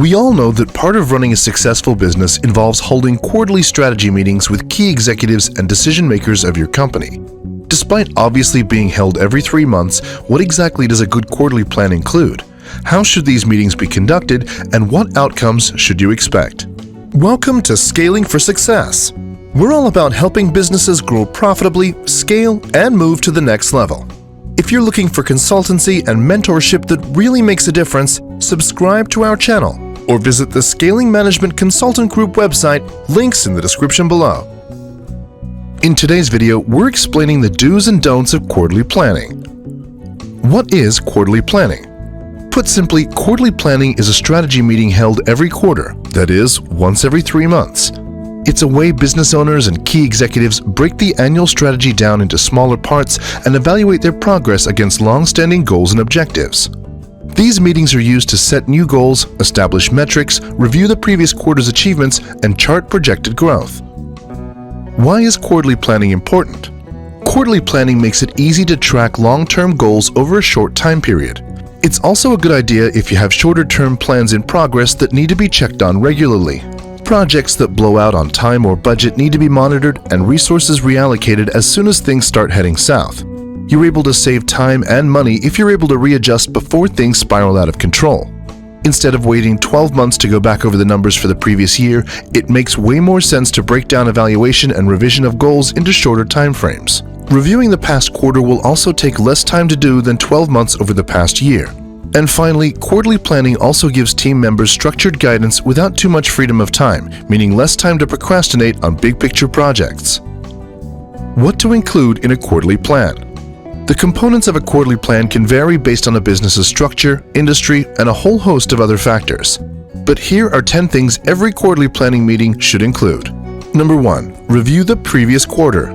We all know that part of running a successful business involves holding quarterly strategy meetings with key executives and decision makers of your company. Despite obviously being held every 3 months, what exactly does a good quarterly plan include? How should these meetings be conducted, and what outcomes should you expect? Welcome to Scaling for Success. We're all about helping businesses grow profitably, scale, and move to the next level. If you're looking for consultancy and mentorship that really makes a difference, subscribe to our channel or visit the Scaling Management Consultant Group website, links in the description below. In today's video, we're explaining the do's and don'ts of quarterly planning. What is quarterly planning? Put simply, quarterly planning is a strategy meeting held every quarter, that is, once every 3 months. It's a way business owners and key executives break the annual strategy down into smaller parts and evaluate their progress against long-standing goals and objectives. These meetings are used to set new goals, establish metrics, review the previous quarter's achievements, and chart projected growth. Why is quarterly planning important? Quarterly planning makes it easy to track long-term goals over a short time period. It's also a good idea if you have shorter-term plans in progress that need to be checked on regularly. Projects that blow out on time or budget need to be monitored and resources reallocated as soon as things start heading south. You're able to save time and money if you're able to readjust before things spiral out of control. Instead of waiting 12 months to go back over the numbers for the previous year, it makes way more sense to break down evaluation and revision of goals into shorter time frames. Reviewing the past quarter will also take less time to do than 12 months over the past year. And finally, quarterly planning also gives team members structured guidance without too much freedom of time, meaning less time to procrastinate on big-picture projects. What to include in a quarterly plan? The components of a quarterly plan can vary based on a business's structure, industry, and a whole host of other factors. But here are 10 things every quarterly planning meeting should include. Number 1. Review the previous quarter.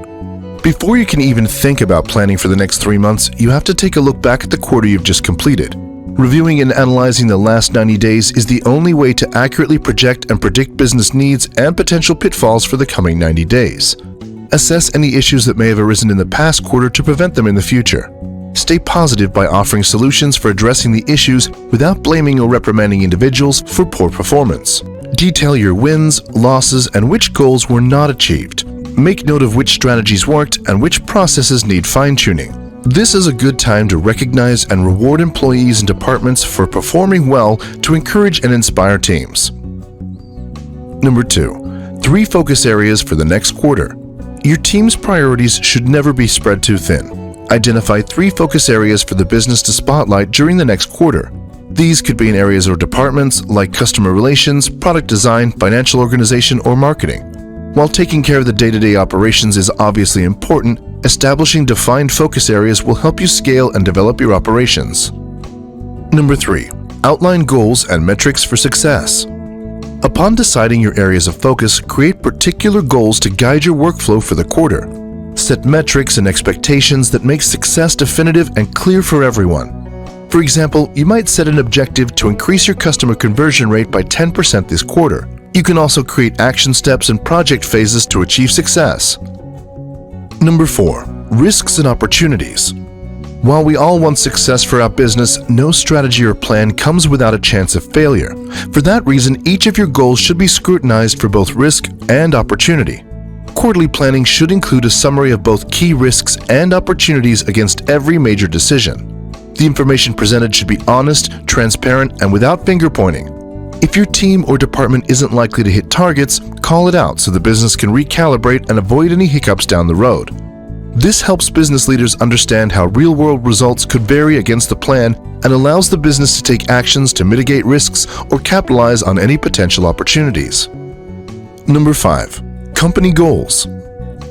Before you can even think about planning for the next 3 months, you have to take a look back at the quarter you've just completed. Reviewing and analyzing the last 90 days is the only way to accurately project and predict business needs and potential pitfalls for the coming 90 days. Assess any issues that may have arisen in the past quarter to prevent them in the future. Stay positive by offering solutions for addressing the issues without blaming or reprimanding individuals for poor performance. Detail your wins, losses, and which goals were not achieved. Make note of which strategies worked and which processes need fine-tuning. This is a good time to recognize and reward employees and departments for performing well to encourage and inspire teams. Number 2. 3 focus areas for the next quarter. Your team's priorities should never be spread too thin. Identify 3 focus areas for the business to spotlight during the next quarter. These could be in areas or departments like customer relations, product design, financial organization, or marketing. While taking care of the day-to-day operations is obviously important, establishing defined focus areas will help you scale and develop your operations. Number 3. Outline goals and metrics for success. Upon deciding your areas of focus, create particular goals to guide your workflow for the quarter. Set metrics and expectations that make success definitive and clear for everyone. For example, you might set an objective to increase your customer conversion rate by 10% this quarter. You can also create action steps and project phases to achieve success. Number 4. Risks and opportunities. While we all want success for our business, no strategy or plan comes without a chance of failure. For that reason, each of your goals should be scrutinized for both risk and opportunity. Quarterly planning should include a summary of both key risks and opportunities against every major decision. The information presented should be honest, transparent, and without finger-pointing. If your team or department isn't likely to hit targets, call it out so the business can recalibrate and avoid any hiccups down the road. This helps business leaders understand how real-world results could vary against the plan and allows the business to take actions to mitigate risks or capitalize on any potential opportunities. Number 5. Company goals.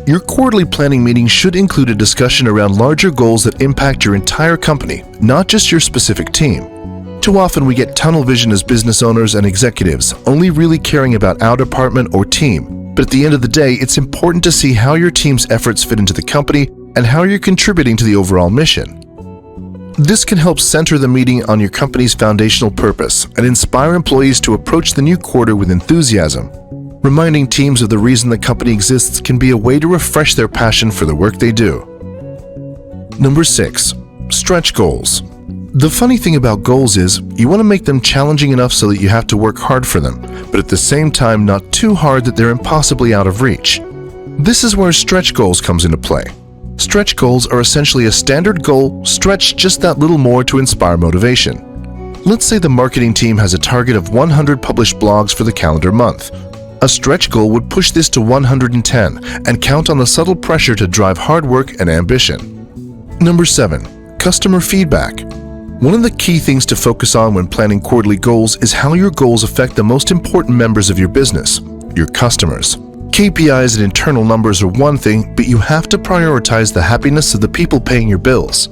Your quarterly planning meeting should include a discussion around larger goals that impact your entire company, not just your specific team. Too often we get tunnel vision as business owners and executives, only really caring about our department or team. But at the end of the day, it's important to see how your team's efforts fit into the company and how you're contributing to the overall mission. This can help center the meeting on your company's foundational purpose and inspire employees to approach the new quarter with enthusiasm. Reminding teams of the reason the company exists can be a way to refresh their passion for the work they do. Number 6. Stretch goals. The funny thing about goals is, you want to make them challenging enough so that you have to work hard for them, but at the same time not too hard that they're impossibly out of reach. This is where stretch goals comes into play. Stretch goals are essentially a standard goal stretched just that little more to inspire motivation. Let's say the marketing team has a target of 100 published blogs for the calendar month. A stretch goal would push this to 110 and count on the subtle pressure to drive hard work and ambition. Number 7. Customer feedback. One of the key things to focus on when planning quarterly goals is how your goals affect the most important members of your business, your customers. KPIs and internal numbers are one thing, but you have to prioritize the happiness of the people paying your bills.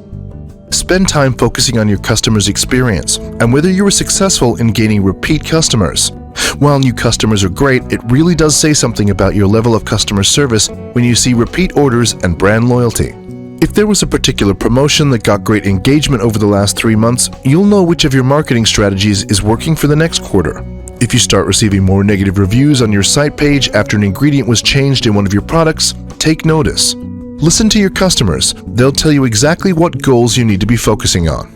Spend time focusing on your customers' experience and whether you were successful in gaining repeat customers. While new customers are great, it really does say something about your level of customer service when you see repeat orders and brand loyalty. If there was a particular promotion that got great engagement over the last 3 months, you'll know which of your marketing strategies is working for the next quarter. If you start receiving more negative reviews on your site page after an ingredient was changed in one of your products, take notice. Listen to your customers. They'll tell you exactly what goals you need to be focusing on.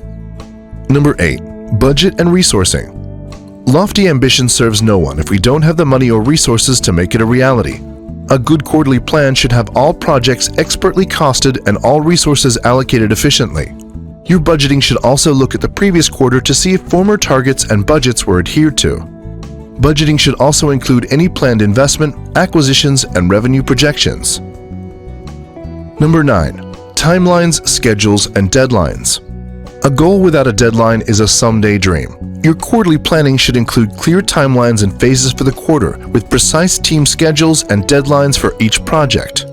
Number 8. Budget and resourcing. Lofty ambition serves no one if we don't have the money or resources to make it a reality. A good quarterly plan should have all projects expertly costed and all resources allocated efficiently. Your budgeting should also look at the previous quarter to see if former targets and budgets were adhered to. Budgeting should also include any planned investment, acquisitions, and revenue projections. Number 9. Timelines, schedules, and deadlines. A goal without a deadline is a someday dream. Your quarterly planning should include clear timelines and phases for the quarter, with precise team schedules and deadlines for each project.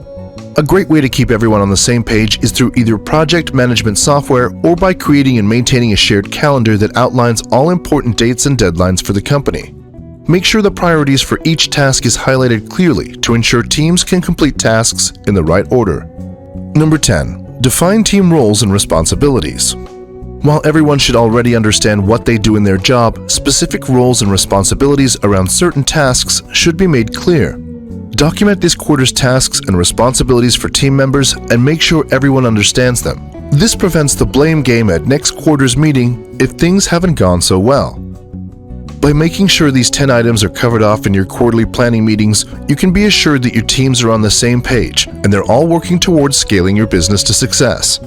A great way to keep everyone on the same page is through either project management software or by creating and maintaining a shared calendar that outlines all important dates and deadlines for the company. Make sure the priorities for each task is highlighted clearly to ensure teams can complete tasks in the right order. Number 10. Define team roles and responsibilities. While everyone should already understand what they do in their job, specific roles and responsibilities around certain tasks should be made clear. Document this quarter's tasks and responsibilities for team members and make sure everyone understands them. This prevents the blame game at next quarter's meeting if things haven't gone so well. By making sure these 10 items are covered off in your quarterly planning meetings, you can be assured that your teams are on the same page and they're all working towards scaling your business to success.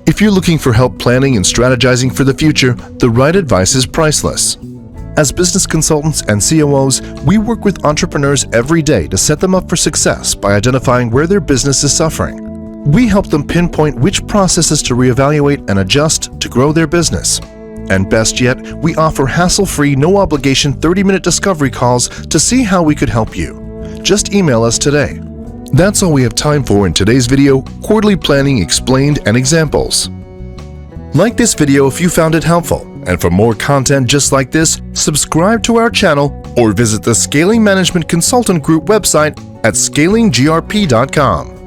If you're looking for help planning and strategizing for the future, the right advice is priceless. As business consultants and COOs, we work with entrepreneurs every day to set them up for success by identifying where their business is suffering. We help them pinpoint which processes to reevaluate and adjust to grow their business. And best yet, we offer hassle-free, no-obligation 30-minute discovery calls to see how we could help you. Just email us today. That's all we have time for in today's video, Quarterly Planning Explained and Examples. Like this video if you found it helpful, and for more content just like this, subscribe to our channel or visit the Scaling Management Consultant Group website at scalinggrp.com.